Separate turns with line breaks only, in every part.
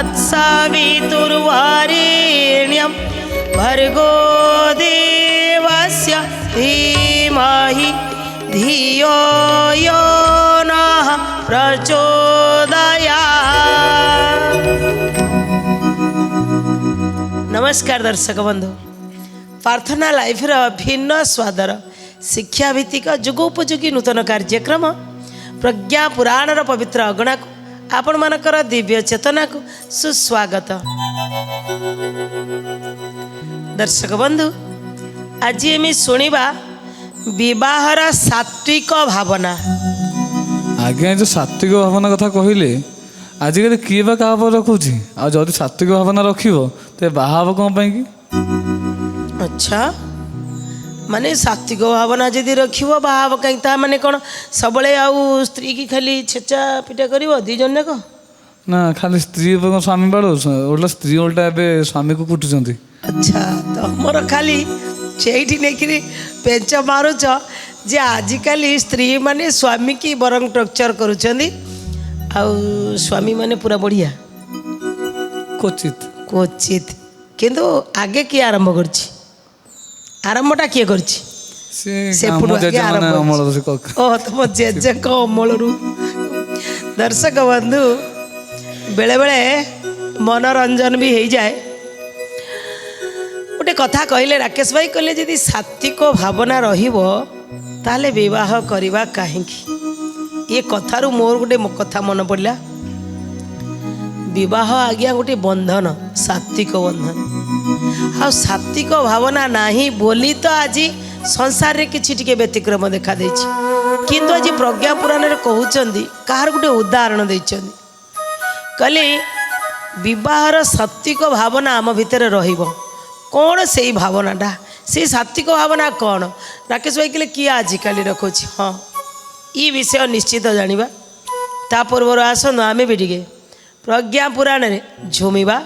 तत्सवितुर्वरेण्यं भर्गो देवस्य धीमहि धियो यो नः प्रचोदयात्। नमस्कार दर्शक बंधु, प्रार्थना लाइफ भिन्न स्वादर शिक्षाभित्तिक जुगोपयोगी नूतन कार्यक्रम प्रज्ञा पुराणर पवित्र अगणा को आपण मानकर दिव्य चेतना को सुस्वागत। दर्शक बंधु, आज आम शुणा विवाहर सात्विक भावना।
आज्ञा जो सात्विक भावना कथा कहले आजिकल किए बा क्या रखुची आ जदि सात्विक भावना रखिब तो बाहाव कौन पाई कि?
अच्छा, माने सात्विक भावना जदि रखिब बाहाव कहीं ता माने कौन सब स्त्री की खाली छेचा पिटा कर दी जन जाक
ना खाली स्त्री स्वामी बाड़ उल्टा स्त्री उल्टा ए स्वामी को कुटुंट।
अच्छा, तुमर खाली से नहीं पेच मारुच जे आजिकल स्त्री माने स्वामी की बरंग टर्चर करुँच स्वामी माने पूरा बढ़िया
क्वचित
क्वचित किंतु आगे किए आरंभ करछि आरंभटा किए करछि से तुम जेजे अमलू। दर्शक बंधु, बेले बेले मनोरंजन भी हो जाए। गोटे कथा कहले राकेश भाई कहले यदि सात्विक भावना रहिबो ताले विवाह करवा कहीं। ये कथारू मोर गोटे कथा मन पड़ा, विवाह आज्ञा गोटे बंधन, सात्विक बंधन। आ सात्विक भावना नहीं बोली तो आज संसार रे किछि टिके व्यतिक्रम देखा देछि। किंतु आज प्रज्ञा पुराण रे कहउचंदी कहार गोटे उदाहरण दैछंदी, कहले विवाहर सात्विक भावना आम भितर रहिबो। कौन से भावनाटा से सात्विक भावना कौन? राकेश भाई कहले किए आजिकल रखुछि। हाँ, ये विषय निश्चित जानिबा। ता पूर्व आसन आमे भी टिके प्रज्ञा पुराण रे झुमिबा।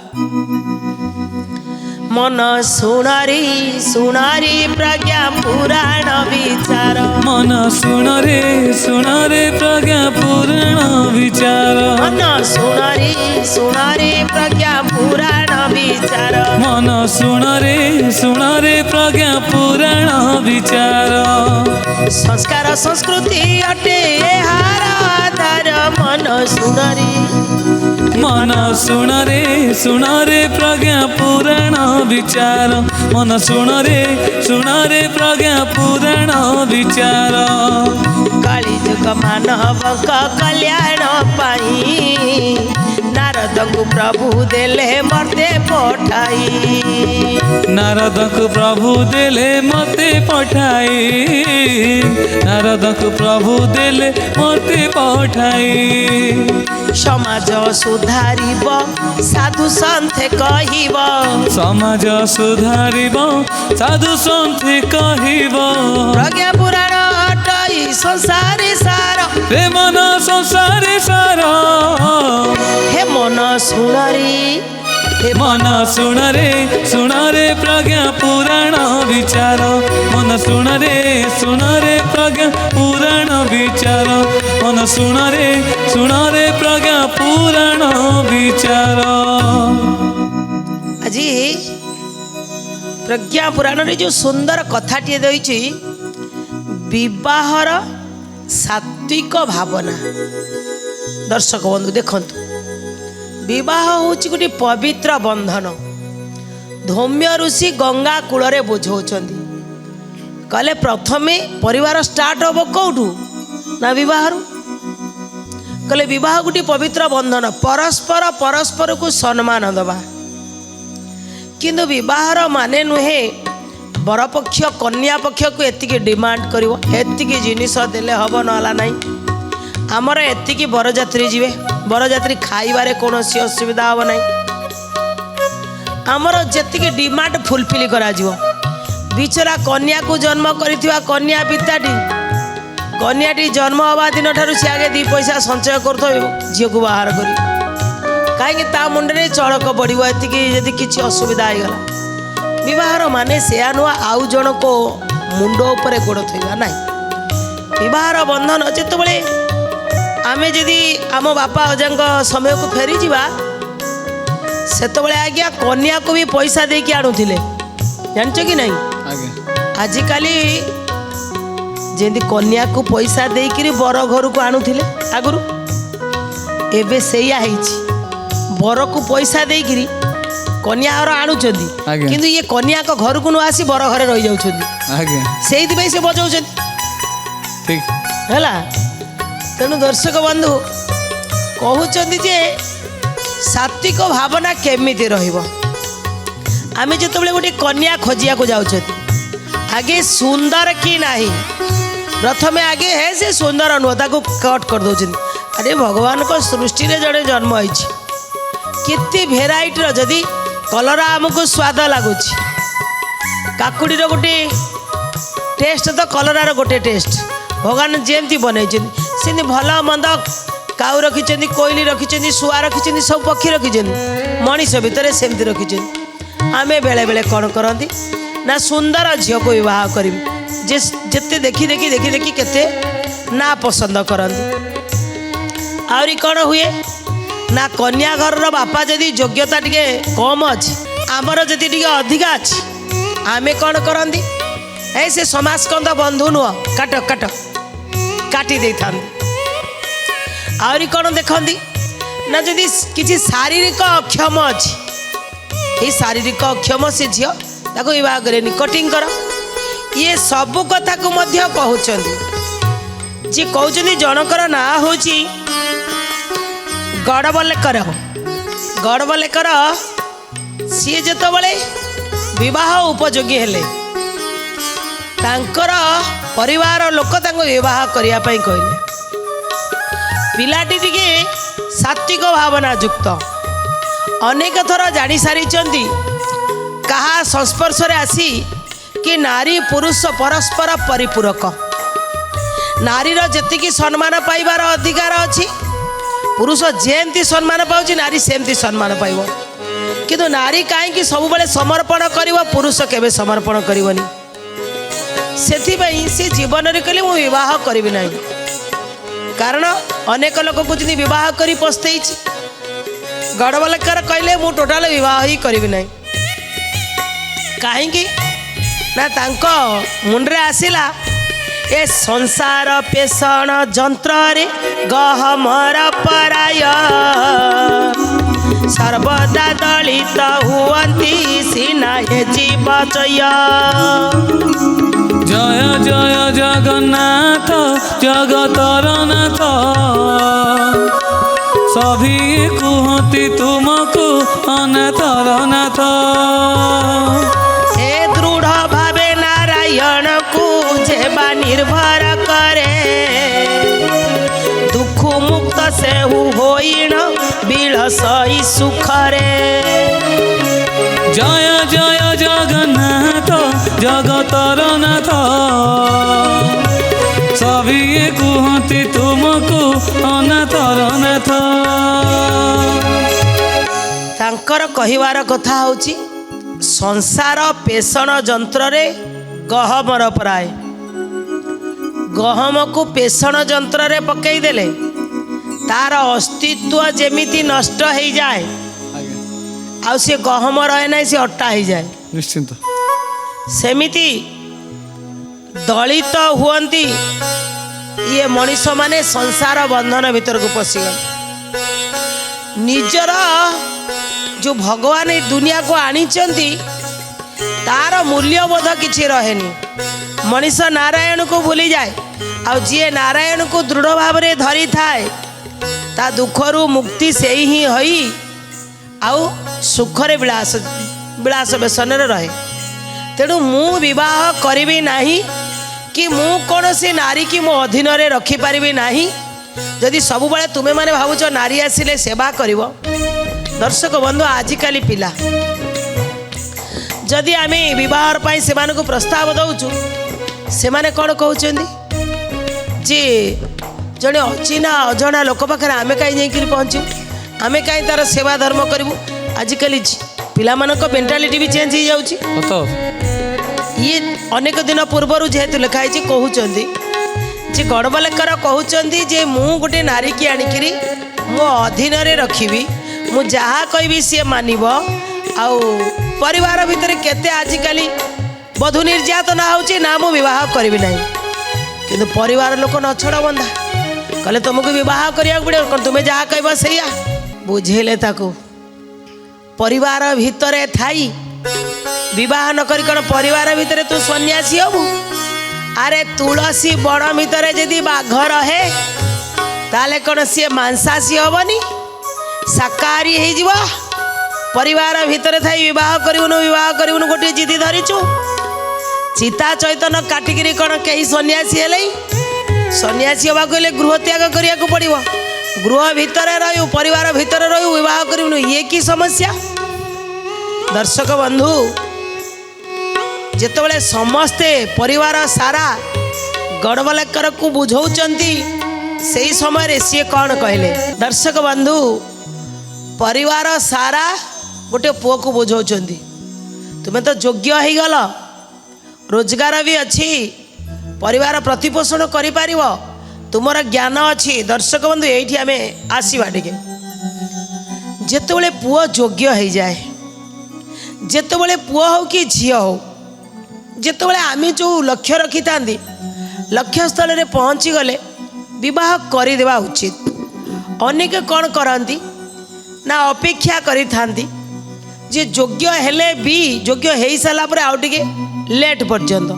मन सुनारी सुनारी प्रज्ञा पुराण विचार,
मन सुनारे सुनारे प्रज्ञा पुराण विचार,
मन सुनारी सुनारी प्रज्ञा पुराण विचार,
मन सुनारे सुनारे प्रज्ञा पुराण विचार।
संस्कार संस्कृति अटे हार आधार। मन सुनारी
मन सुनारे सुनारे प्रज्ञा पुराण विचार, मन सुनारे सुनारे प्रज्ञा पुराण विचार।
कली जुग मानव कल्याण पाई नारद को प्रभु देले मते पठाई,
नारद को प्रभु देले मते पठाई, नारद को प्रभु देले मते पठाई।
समाज सुधारिब साधु सन्थे कहिब,
समाज सुधारिब साधु सन्थे कहिब।
प्रज्ञा पुराण अटई संसारी सार,
हे मन संसारी सार।
हे मन सुनारी
हे मन सुनारे सुनारे प्रज्ञा पुराण विचार, मन सुनारे सुनारे प्रज्ञा पुराण विचार, मन सुनारे सुनारे प्रज्ञा पुराण विचार।
आज प्रज्ञा पुराण रे जो सुंदर कथाटी देछि विवाहर सात्विक भावना। दर्शक बंधु देखंतु, विवाह होछि गोटे पवित्र बंधन। धौम्य ऋषि गंगा कूଳରେ बुझौछंदी, कहले प्रथमे परिवार स्टार्ट हो कौठू ना विवाहरु। कहले विवाह गोटे पवित्र बंधन, परस्पर परस्पर को सम्मान दबा। किंतु विवाहर माने नुहे बरपक्ष कन्या पक्ष को एतिकी डिमांड करिवो, एतिकी जिनिस देले हबो नला नाही। आमर एतिकी बरजात्री जीवे, बरजात्री खाइबारे कौनसी असुविधा हम ना। आमर जेतिकी डिमांड फुलफिल करा जिवो। बिचरा कन्या को जन्म करिथिबा कन्या पिताटी, कन्याटी जन्म हवा दिन ठारू से आगे 2 पैसा संचय करथो झील को बाहर करी, कहीं ता मुंडे चड़क बढ़ो एतिकी यदि किसी असुविधा होगला। विवाहर माने से नुआ आउ जन को मुंड उपरे गोड़ थोड़ा ना। विवाहर बंधन जिते आमे जदि आम बापा अजा समय को फेरी जावा ସେତେବେଳେ ଆଜ୍ଞା କନ୍ୟାକୁ ବି ପଇସା ଦେଇକି ଆଣୁଥିଲେ, ଜାଣିଛ କି ନାହିଁ?
ଆଜ୍ଞା
ଆଜିକାଲି ଯେମିତି କନ୍ୟାକୁ ପଇସା ଦେଇକିରି ବର ଘରକୁ ଆଣୁଥିଲେ ଆଗରୁ, ଏବେ ସେଇଆ ହେଇଛି। ବରକୁ ପଇସା ଦେଇକିରି କନ୍ୟା ଘର ଆଣୁଛନ୍ତି,
ଆଜ୍ଞା।
କିନ୍ତୁ ଇଏ କନ୍ୟାଙ୍କ ଘରକୁ ନ ଆସି ବର ଘରେ ରହିଯାଉଛନ୍ତି।
ଆଜ୍ଞା
ସେଇଥିପାଇଁ ସେ ବଜାଉଛନ୍ତି
ଠିକ।
ହେଲା। ତେଣୁ ଦର୍ଶକ ବନ୍ଧୁ କହୁଛନ୍ତି ଯେ ସାତ୍ଵିକ ଭାବନା କେମିତି ରହିବ। ଆମେ ଯେତେବେଳେ ଗୋଟେ କନ୍ୟା ଖୋଜିବାକୁ ଯାଉଛନ୍ତି, ଆଗେ ସୁନ୍ଦର କି ନାହିଁ, ପ୍ରଥମେ ଆଗେ ହେ ସେ ସୁନ୍ଦର ନୁହଁ ତାକୁ କଟ୍ କରିଦେଉଛନ୍ତି। ଆରେ ଭଗବାନଙ୍କ ସୃଷ୍ଟିରେ ଜଣେ ଜନ୍ମ ହେଇଛି, କେତେ ଭେରାଇଟିର, ଯଦି କଲରା ଆମକୁ ସ୍ୱାଦ ଲାଗୁଛି, କାକୁଡ଼ିର ଗୋଟେ ଟେଷ୍ଟ ତ କଲରାର ଗୋଟେ ଟେଷ୍ଟ, ଭଗବାନ ଯେମିତି ବନେଇଛନ୍ତି ସେମିତି ଭଲ ମନ୍ଦ କାଉ ରଖିଛନ୍ତି, କୋଇଲି ରଖିଛନ୍ତି, ଶୁଆ ରଖିଛନ୍ତି, ସବୁ ପକ୍ଷୀ ରଖିଛନ୍ତି, ମଣିଷ ଭିତରେ ସେମିତି ରଖିଛନ୍ତି। ଆମେ ବେଳେବେଳେ କ'ଣ କରନ୍ତି ନା ସୁନ୍ଦର ଝିଅକୁ ବିବାହ କରିବି, ଯେ ଯେତେ ଦେଖି ଦେଖି ଦେଖି ଦେଖି କେତେ ନା ପସନ୍ଦ କରନ୍ତି। ଆହୁରି କ'ଣ ହୁଏ ନା କନ୍ୟା ଘରର ବାପା ଯଦି ଯୋଗ୍ୟତା ଟିକେ କମ୍ ଅଛି, ଆମର ଯଦି ଟିକେ ଅଧିକା ଅଛି, ଆମେ କ'ଣ କରନ୍ତି, ଏ ସେ ସମାଜକନ୍ଦ ବନ୍ଧୁ ନୁହଁ, କାଟ କାଟ କାଟି ଦେଇଥାନ୍ତି। ଆହୁରି କ'ଣ ଦେଖନ୍ତି ନା ଯଦି କିଛି ଶାରୀରିକ ଅକ୍ଷମ ଅଛି, ଏଇ ଶାରୀରିକ ଅକ୍ଷମ ସେ ଝିଅ, ତାକୁ ବିବାହ କରେନି, କଟିଂ କର। ଇଏ ସବୁ କଥାକୁ ମଧ୍ୟ କହୁଛନ୍ତି। ଯିଏ କହୁଛନ୍ତି ଜଣଙ୍କର ନାଁ ହେଉଛି ଗଡ଼ବଲେକର। ଗଡ଼ବଲେକର ସିଏ ଯେତେବେଳେ ବିବାହ ଉପଯୋଗୀ ହେଲେ, ତାଙ୍କର ପରିବାର ଲୋକ ତାଙ୍କୁ ବିବାହ କରିବା ପାଇଁ କହିଲେ। ପିଲାଟି ଟିକେ ସାତ୍ଵିକ ଭାବନା ଯୁକ୍ତ, ଅନେକ ଥର ଜାଣି ସାରିଛନ୍ତି କାହା ସଂସ୍ପର୍ଶରେ ଆସି କି ନାରୀ ପୁରୁଷ ପରସ୍ପର ପରିପୂରକ। ନାରୀର ଯେତିକି ସମ୍ମାନ ପାଇବାର ଅଧିକାର ଅଛି, ପୁରୁଷ ଯେମିତି ସମ୍ମାନ ପାଉଛି ନାରୀ ସେମିତି ସମ୍ମାନ ପାଇବ। କିନ୍ତୁ ନାରୀ କାହିଁକି ସବୁବେଳେ ସମର୍ପଣ କରିବ, ପୁରୁଷ କେବେ ସମର୍ପଣ କରିବନି। ସେଥିପାଇଁ ସେ ଜୀବନରେ କହିଲେ ମୁଁ ବିବାହ କରିବି ନାହିଁ। କାରଣ ଅନେକ ଲୋକ କହୁଛନ୍ତି ବିବାହ କରି ପସ୍ତେଇଛି। ଗଡ଼ବଲେକର କହିଲେ ମୁଁ ଟୋଟାଲ ବିବାହ ହିଁ କରିବି ନାହିଁ। କାହିଁକି ନା ତାଙ୍କ ମୁଣ୍ଡରେ ଆସିଲା, ଏ ସଂସାର ପେଷଣ ଯନ୍ତ୍ରରେ ଗହମର ପରାୟ, ସର୍ବଦା ଦଳିତ ହୁଅନ୍ତି ସିନା ଏ ଜୀବ ଜୟ।
জয় জয় জগন্নাথ জগতর নাথ, সভি কুহতি তুমকু অনাথর নাথ।
এ দৃঢ় ভাবে নারায়ণকু যেবা নির্ভর করে, দুঃখ মুক্ত সেহু হইণ বিলসই সুখরে।
জয় জয় জগন্নাথ জগতর নাথ, সভি কুহতি তুমকু অনাথর নাথ।
ତାଙ୍କର କହିବାର କଥା ହେଉଛି ସଂସାର ପେଷଣ ଯନ୍ତ୍ରରେ ଗହମର ପରାଏ। ଗହମକୁ ପେଷଣ ଯନ୍ତ୍ରରେ ପକାଇଦେଲେ ତାର ଅସ୍ତିତ୍ୱ ଯେମିତି ନଷ୍ଟ ହେଇଯାଏ, ଆଉ ସେ ଗହମ ରହେ ନାହିଁ, ସେ ଅଟା ହେଇଯାଏ।
ନିଶ୍ଚିନ୍ତ
ସେମିତି ଦଳିତ ହୁଅନ୍ତି ଇଏ ମଣିଷମାନେ ସଂସାର ବନ୍ଧନ ଭିତରକୁ ପଶିଗଲେ। ନିଜର ଯେଉଁ ଭଗବାନ ଏ ଦୁନିଆକୁ ଆଣିଛନ୍ତି ତାର ମୂଲ୍ୟବୋଧ କିଛି ରହେନି। ମଣିଷ ନାରାୟଣକୁ ଭୁଲିଯାଏ, ଆଉ ଯିଏ ନାରାୟଣକୁ ଦୃଢ଼ ଭାବରେ ଧରିଥାଏ ତା ଦୁଃଖରୁ ମୁକ୍ତି ସେଇ ହିଁ ହୋଇ ଆଉ ସୁଖରେ ବିଳାସ ବେସନରେ ରହେ। ତେଣୁ ମୁଁ ବିବାହ କରିବି ନାହିଁ କି ମୁଁ କୌଣସି ନାରୀ କି ମୋ ଅଧୀନରେ ରଖିପାରିବି ନାହିଁ। ଯଦି ସବୁବେଳେ ତୁମେମାନେ ଭାବୁଛ ନାରୀ ଆସିଲେ ସେବା କରିବ, ଦର୍ଶକ ବନ୍ଧୁ ଆଜିକାଲି ପିଲା ଯଦି ଆମେ ବିବାହ ପାଇଁ ସେମାନଙ୍କୁ ପ୍ରସ୍ତାବ ଦେଉଛୁ, ସେମାନେ କ'ଣ କହୁଛନ୍ତି ଯେ ଜଣେ ଅଚିହ୍ନା ଅଜଣା ଲୋକ ପାଖରେ ଆମେ କାହିଁ ଯାଇକରି ପହଞ୍ଚିବୁ, ଆମେ କାହିଁ ତାର ସେବା ଧର୍ମ କରିବୁ। ଆଜିକାଲି ପିଲାମାନଙ୍କ ମେଣ୍ଟାଲିଟି ବି ଚେଞ୍ଜ ହେଇଯାଉଛି। ଇଏ ଅନେକ ଦିନ ପୂର୍ବରୁ ଯେହେତୁ ଲେଖା ହେଇଛି କହୁଛନ୍ତି ଯେ ଗଡ଼ବଲେକର କହୁଛନ୍ତି ଯେ ମୁଁ ଗୋଟେ ନାରୀକି ଆଣିକିରି ମୋ ଅଧୀନରେ ରଖିବି, मु जहा कहबी सी मानिब आउ परिवार भितर केते आजिकल बधु निर्यातना होची ना मु विवाह करी ना किंतु परिवार लोक न छड़ बंधा कहले तुमको विवाह करिया पड़े तुम्हें जहा कहब से बुझेले ताको परिवार भितर थाई विवाह न करी कौन परिवार भितर तू सन्यासी हबु अरे तुलसी बड़ भितर जदि बाघ रहे ताले कौन सी मांसासी हबनी शाकाहारी हो जीव परिवार भितर थाई विवाह करूनु गोटे जिदी धरीचु चिता चैतन काटिकी कौन कहीं सन्यासी हेले सन्यासी हवा कहले गृह त्याग करिया को पड़िबो गृह भितर रहू परिवार भितर रहू विवाह करूनु ये की समस्या। दर्शक बंधु जेतबले समस्ते परिवार सारा गड़बलेकर को बुझौचंती से समय रे सी कौन कहले दर्शक बंधु परिवार सारा गोटे पुओ को बुझौचंती तुम्हें तो योग्य हो गल रोजगार भी अच्छी परिवार प्रतिपोषण करि पारिबो तुमर ज्ञान अच्छी। दर्शक बंधु ये आम आसवा टे जेतबले पुओ योग्य हो जाए जेतबले पुओ हो कि झी हो जेतबले आम जो लक्ष्य रखी था लक्ष्य स्थल में पहुँची गले विवाह करदेवा उचित। अनेक कौन करती ना अपेक्षा करी जे योग्य हेले भी योग्य हो सारा पर आउ टिके लेट पर्यंत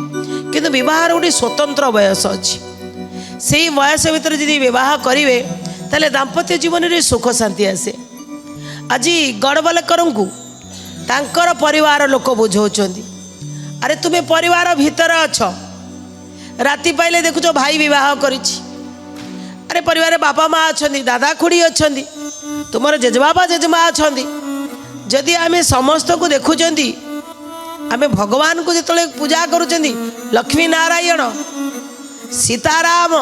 किंतु विवाह गोटे स्वतंत्र वयस अच्छी से वयस भीतर यदि विवाह करेंगे ताले दाम्पत्य जीवन में सुख शांति आसे। आज गड़बलेकर को तांकर परिवार लोक बुझाउछंती अरे तुम्हें परिवार भितर अछ राति पाइले देखुच भाई विवाह करिछि अरे परिवार बापा माँ अच्छा दादा खुड़ी अच्छा तुम जेजेबापा जेजेमा अच्छा जदि आम समस्त को देखुं आम भगवान को जो पूजा करुँच लक्ष्मी नारायण सीताराम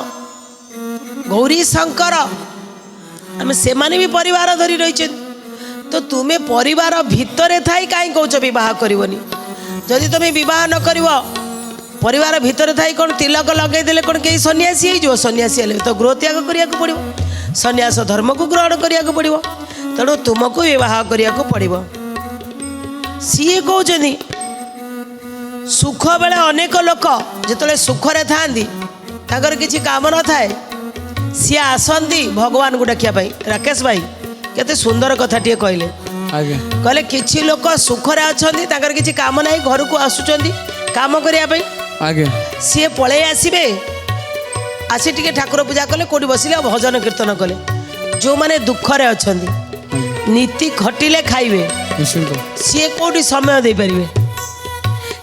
गौरी शंकर आम से भी परिवार धरी रही तो तुम्हें परिवार भितर थाई कहीं कौच बह करनी जदि तुम्हें बह न कर परिवार भितर थाई कौन तिलक लगेदेले कौन कहीं सन्यासी हो सन्यासी हेले तो गृह त्याग करिया को पड़िबो सन्यास धर्म को ग्रहण करिया को पड़िबो तेणु तुमको विवाह करिया को पड़िबो। सी कहते सुख बेले अनेक लोक जिते सुखरे थांदी ताकर किसी काम न थाए सी आसती भगवान को डाकियापाई। राकेश भाई केते सुंदर कथा टे कहले कहले किछि लोक सुखरे अछंती ताकर किछि काम नाही घर को आसुचंती काम करिया पई आगे सी पळे आसीबे आसी टिके ठाकुर पूजा कले कोठी बसिले भजन कीर्तन कले जो माने दुखरे अछंती नीति खटिले खाइबे सी कोठी समय दे परिबे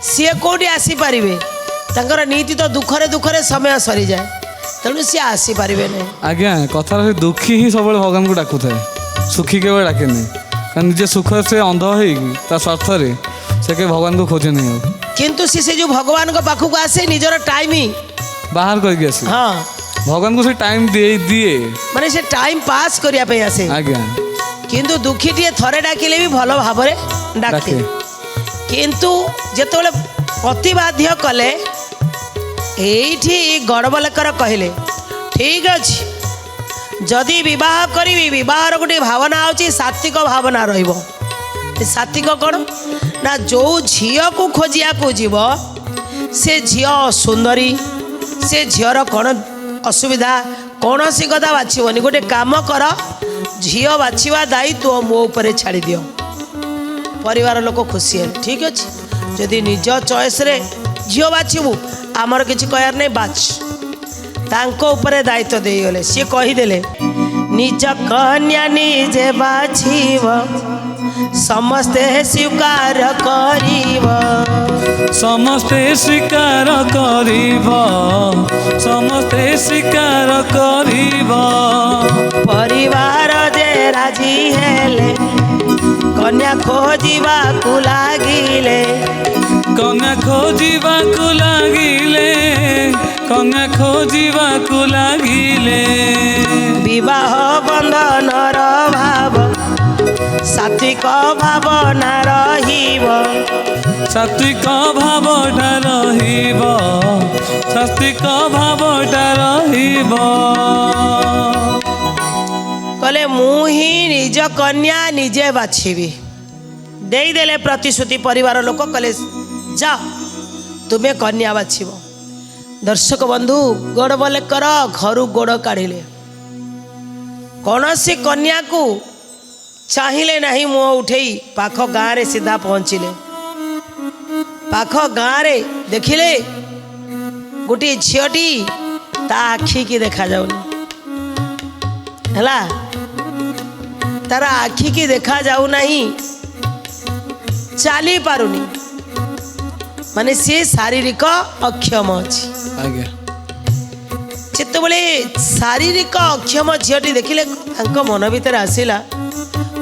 सी कोठी आसी परिबे तांकर नीति तो दुखरे दुखरे समय सरी जाए तेणु सी आसी पारिबे नहीं।
आज्ञा कथा दुखी ही सब भगवान को डाकू थाए सुखी केवल डाके नहीं कारण निजे सुख से अंध हो स्वार्थ से के भगवान को खोजे नहीं हो
किंतु से जो भगवान को पाखु को आसे निजर टाइम ही
बाहर करके आसे
हाँ
भगवान को से टाइम दिए
माने से टाइम पास करिया पे आसे
आज्ञा
किंतु दुखी टे थरे डाकिले भी भल भाव डाके किंतु जेतबेले प्रतिबाध्य कले एठी गड़बलेकर कहले ठीक अच्छे जदि बह करी बहर गोटे भावना होची सात्विक भावना रहिबो सात्विक कौन ना जो झील को खोजिया को जीव से झील सुंदरी से झीर कौन असुविधा कौन सी कथा बाछबनी गोटे काम कर झील बाछवा दायित्व मो ऊपर छाड़ी दियो परिवार लोक खुशी है ठीक अच्छे जदि निज चॉइस रे झील बाछबू आमर किसी कहर नहीं बाछ तांको ऊपर दायित्व देगले सी कहीदेले निज कन्या निजे बाछीब समस्ते स्वीकार करीब
समस्ते स्वीकार करीब समस्ते स्वीकार करीब
परिवार जे राजी हेले कन्या खोजिबा को लागिले
कन्या खोजिबा को लागिले कन्या खोजिबा को लागिले
विवाह बंधनर भाव सात्विक भावना रहिब
सात्विक भावटा रहिब सात्विक भावटा रहिब
कले मुही निज कन्या निजे बाछिबी देदेले प्रतिश्रुति परिवार लोक कले जा तुम्हें कन्या बाछिब। दर्शक बंधु गोड़ बोले कर घर गोड़ काढ़िले कौन सी कन्या को चाहिए नहीं मुह उठे पाख गाँव रे सीधा पहुँचिले। पाख गाँव रे देखिले गोटे झीटी ता आखि की देखा जाऊनी है तार आखि की देखा जाऊ नहीं चली पारुनी माने सी शारीरिक अक्षम अच्छी
आज्ञा
जितेबले शारीरिक अक्षम झीटी देखिले मन भीतर आसला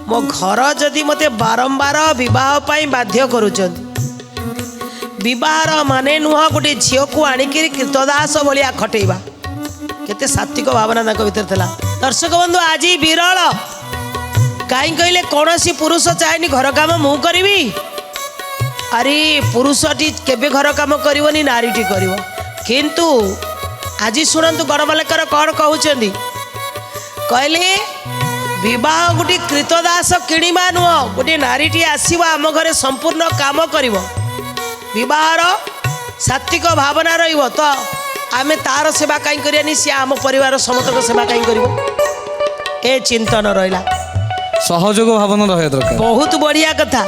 मो घर जदि मते बारंबार विवाह पाई बाध्य करुचंती विवाहर माने नुह गोटे झील को आणिक कृतदास भाया खटेबा केते सात्विक भावना तांको भीतर थिला। दर्शक बंधु आज विरल कहीं कहले कौन सी पुरुष चाहेनी घर काम मु करी अरे पुरुषटी केबे घर काम करनी नारीटी कर किंतु आज शुणु गणमालिकर कौन कहते कहले विवाह गोटे कृतदास किणवा नुह गोटे नारीटी आसव आम घरे संपूर्ण काम कर विवाहर सात्विक भावना रहिबो तो आमे तार सेवा कहीं करियानी सी आम परिवार समस्त सेवा कहीं करिवो ए चिंतन रहिला
सहयोग भावना रहे दरकार।
बहुत बढ़िया कथा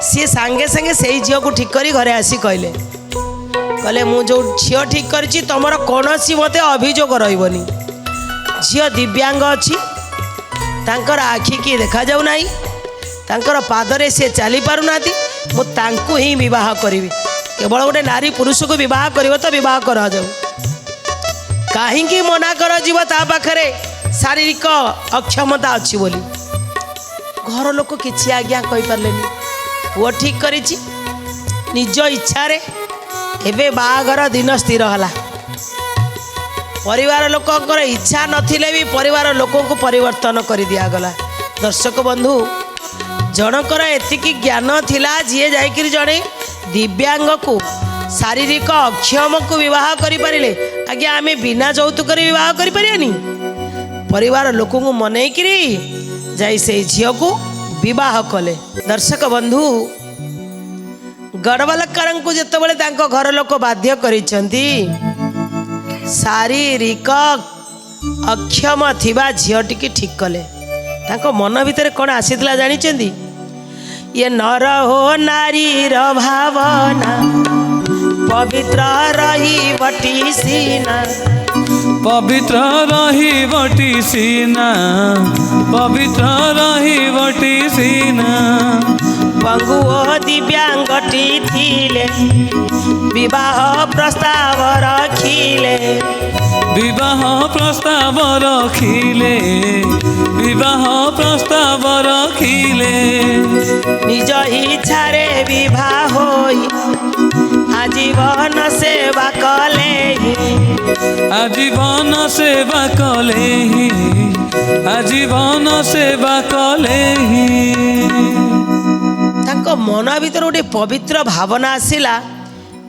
सी सांगे सांगे से ही झील को ठीक करी घरे आसी कहले कहले मु जो झील ठीक करिछि तमर कौनसी मते अभियोग रहिबनी। झील दिव्यांग अछि तांकर आखि की देखा जाऊ नाही तांकर पादरे से चली पारु नाती मु तांकु ही विवाह करी केवल गोटे नारी पुरुष को विवाह करिवो तो विवाह करा जाऊ काहींकी मना कर जीव ता पाखरे शारीरिक अक्षमता अछि बोली घर लोक किछि आज्ञा कहि पारलेनी पुओ ठीक करिछि निज इच्छा रे एबे बाहागर दिन स्थिर हला परिवार लोकंकर इच्छा नथिले भी परिवार लोकों को परिवर्तन कर दिया गला। दर्शक बंधु जनकर एतिकी ज्ञान थिला जीए जाइकिर जड़े दिव्यांग को शारीरिक अक्षम को विवाह करि परिले आज्ञा आमे बिना यौतुक विवाह करि परियानी परिवार लोकों को मनै किरी जाई से झियो को विवाह कले। दर्शक बंधु गड़वालकर को जेतेबेले तांको घर लोक बाध्य करिसंती शारीरिक अक्षम थिबा झीटी की ठीक कले तांको मन भीतर कौन आसीला जानिचंदी ये नर हो नारी भावना पवित्र रही बटी सीना
पवित्र रही बटी सीना पवित्र रही बटी सीना
बंगुओ दिव्यांगटी थिले विवाह प्रस्ताव रखिले
विवाह प्रस्ताव रखिले विवाह प्रस्ताव रखिले
निज इच्छा रे विवाह होई आजीवन सेवा कले
आजीवन सेवा कले आजीवन सेवा कले
तांको मन भीतर गोटे पवित्र भावना आसिला।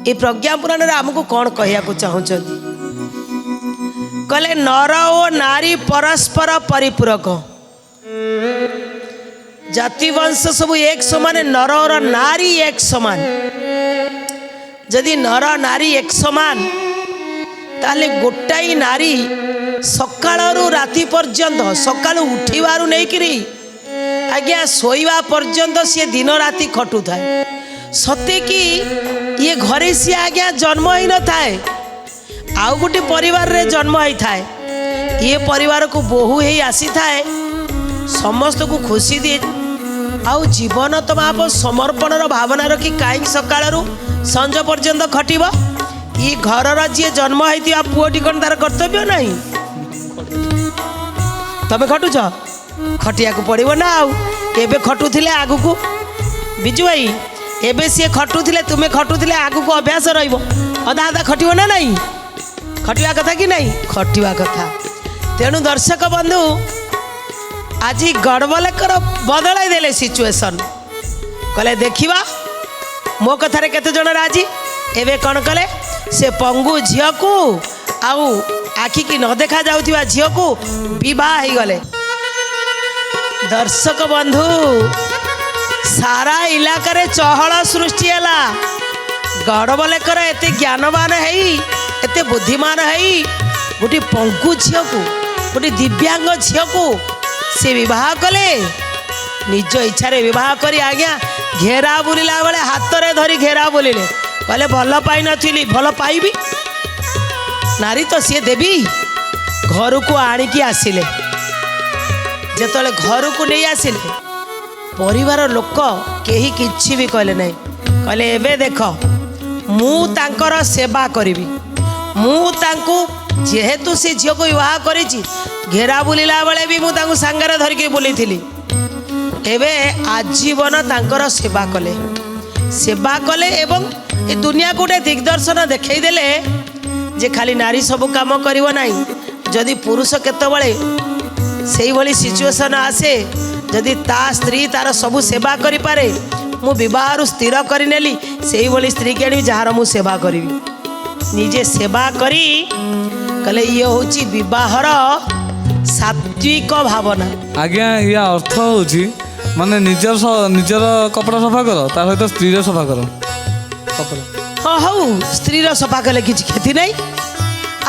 ये प्रज्ञा पुराण रे हमको कौन कहया को चाहूचंदी कहले नर और नारी परस्पर परिपूरक जाति वंश सब एक समान नर और नारी एक समान जदि नर नारी एक समान ताले गोटाई नारी सकाळरू राति पर्यंत सकाळू उठिबारु नै किरी आज्ञा सोईवा पर्यंत सी दिन राति खटू थाए सते कि ये घरे सी आज्ञा जन्म ही न थाए आउ गोटे परिवार रे जन्म ही थाए ये परिवार को बोहू ही आसी थाए समस्त को खुशी दिए आउ जीवन तो आप समर्पण भावना रखी कहीं सकाळरू संज पर्यंत खटिब ये घर जी जन्म होती पुओटी कौन तार कर्तव्य नहीं तबे खटुच खटिया को पड़ो ना आउ एबे खटुले आगु को बिजु भाई एबे सी खटुले तुम्हें खटुले आगु को अभ्यास रही अधा अधा खटिब ना नहीं खटिया कथा कि नहीं खटिया कथा तेणु दर्शक बंधु आज गड़बलेकर बदल देले सिचुएशन कहले देखिबा मो कथारे केते जण राजी एबे कौन कले से पंगु झील को आउ आखि की न देखा जाउथिबा झील को विवाह ही गले दर्शक बंधु सारा इलाकार चहल सृष्टि है गड़बलेकर एत ज्ञानवान है एत बुद्धिमान है गोटे पंकु झील को गोटे दिव्यांग झील को से विवाह कले निज इच्छा विवाह करी आज्ञा घेरा बुलिला बेले हाथ में धरी घेरा बुलिले कहले भल पाई नी भल पाइबी नारी तो सी देवी घर को आणिकी आसिले जेतले घर को नहीं आसिले परिवार लोक केही किछि भी कहले नहीं कहले एबे देख मु तांकर सेवा करी मु तांकु जेहेतु से झील को विवाह करिछि घेरा बुलिला बेले भी मु तांकु सांगरे धरिके बुली थिली एबे आजीवन तांकर सेवा कले एवं ए दुनिया को गोटे दिग्दर्शन देखई देले जे खाली नारी सब काम करिवो नाही जदि पुरुष केतबळे सेही भली सिचुएशन आसे जदि ता स्त्री तार सबू सेवा करि पारे मु विवाह स्थिर करि नेली सेही भली स्त्री के आनी जहार मु सेवा करी निजे सेवा करी कले ये होची विवाहर सात्विक भावना
आज्ञा या अर्थ होची माने निजर कपड़ा सफा करो ता सहित स्त्री रो सफा करो कपड़ा
हाँ हौ स्त्री रो सफा कले किछि क्षति नहीं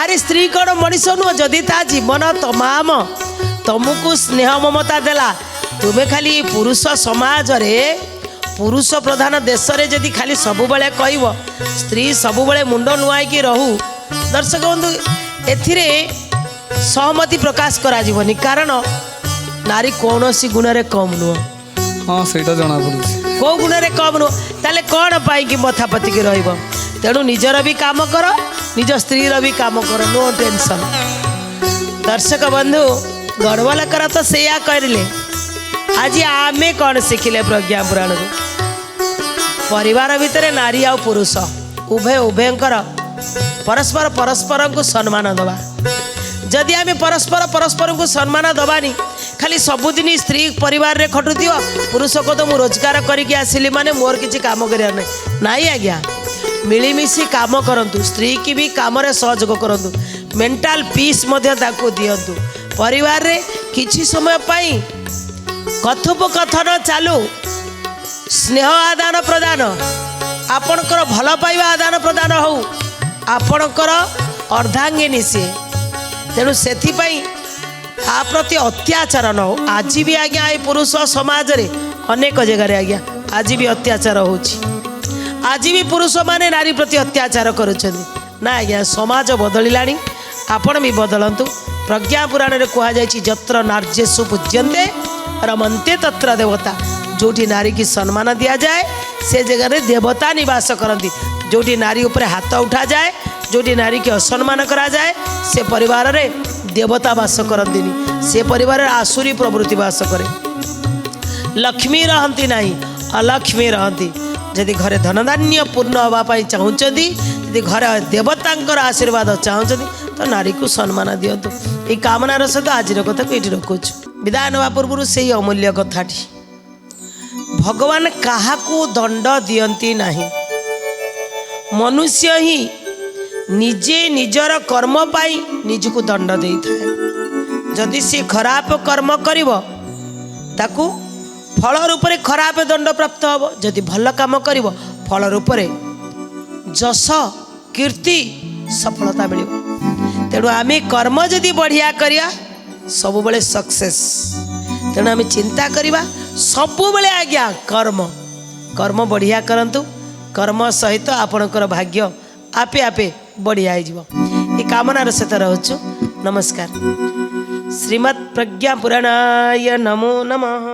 अरे स्त्री कौन मनीष नुह जदि ता जीवन तमाम तुमको स्नेह ममता देला तुम्हें खाली पुरुष समाज रे पुरुष प्रधान देश रे जदि खाली सब बेले कहब स्त्री सब बेले मुंड नुआई रहू दर्शक बंधु एथिरे सहमति प्रकाश करा जीवनी कारण नारी कौन सी गुण रे कम नुह
हाँ सेटा जना पड़ुछि
को गुण रे कम नुह ताले कौन पाई कि मथा पति के रहइबो तेणु निजर भी काम कर निज स्त्री रो भी काम कर नो टेंशन दर्शक बंधु गढ़वालकर तो सेया करले आज आमे कौन शिखिले प्रज्ञा पुराण परिवार भितर नारी आ पुरुष उभय उभयंकर परस्पर परस्पर को सम्मान दबा जदि आम परस्पर परस्पर को सम्मान दबानी खाली सबुदिन स्त्री परिवार रे खटुथिव पुरुष को तो मु रोजगार करके आसिली माने मोर किसी काम करिया नहीं आज्ञा मिलीमिशी काम करंतु स्त्री की भी काम रे सहयोग करंतु मेंटल पीस मध्य ताको दियंतु परिवार रे किछि समय पाई कथोपकथन चालू स्नेह आदान प्रदान आपणकर भल पाइबा आदान प्रदान हो आपणकर अर्धांगिनी सी तेणु से आ प्रति अत्याचार न हो आज भी आज्ञा ये पुरुष समाज रे अनेक जगह आज्ञा आज भी अत्याचार होछि आज भी पुरुष माने नारी प्रति अत्याचार करुछन ना आज्ञा समाज बदलिलानी आपण भी बदलंतु प्रज्ञा पुराण रे कहा जायछि जत्र नार्यसु पूज्यन्ते रमन्ते तत्र देवता जोठी नारी की सम्मान दिया जाए से जगह रे देवता निवास करती जोठी नारी ऊपर हाथ उठा जाए जोठी नारी की असम्मान करा जाए से परिवार रे देवता वास करती से परिवार आसुरी प्रवृत्ति वास करे लक्ष्मी रहती नहीं अलक्ष्मी रहती जदि घरे धनधान्य पूर्ण होगापाई चाहूँगी यदि घरे देवतांकर आशीर्वाद चाहूँगी तो नारी को सम्मान दिंतु ये कामनार सहित आज कथा को ये रखुच विदाय नवा पूर्व से ही अमूल्य कथाटी भगवान कहा दंड दियंती नहीं मनुष्य ही निजे निजर कर्म पाई निजको दंड दे था जदि से खराब कर्म करिवो ताकू फल रूप में खराब दंड प्राप्त हम जदि भल काम करिवो फल रूप में जश कीर्ति सफलता मिल तेणु आम कर्म जदि बढ़िया करिया सब बेले सक्सेस तेणु आम चिंता करिबा सब बेले आज्ञा कर्म कर्म बढ़िया करंतु कर्म सहित आपणकर भाग्य आपे आपे बढ़िया ये कामनार सहित रहूँ नमस्कार श्रीमद् प्रज्ञा पुराणाय नमो नमः।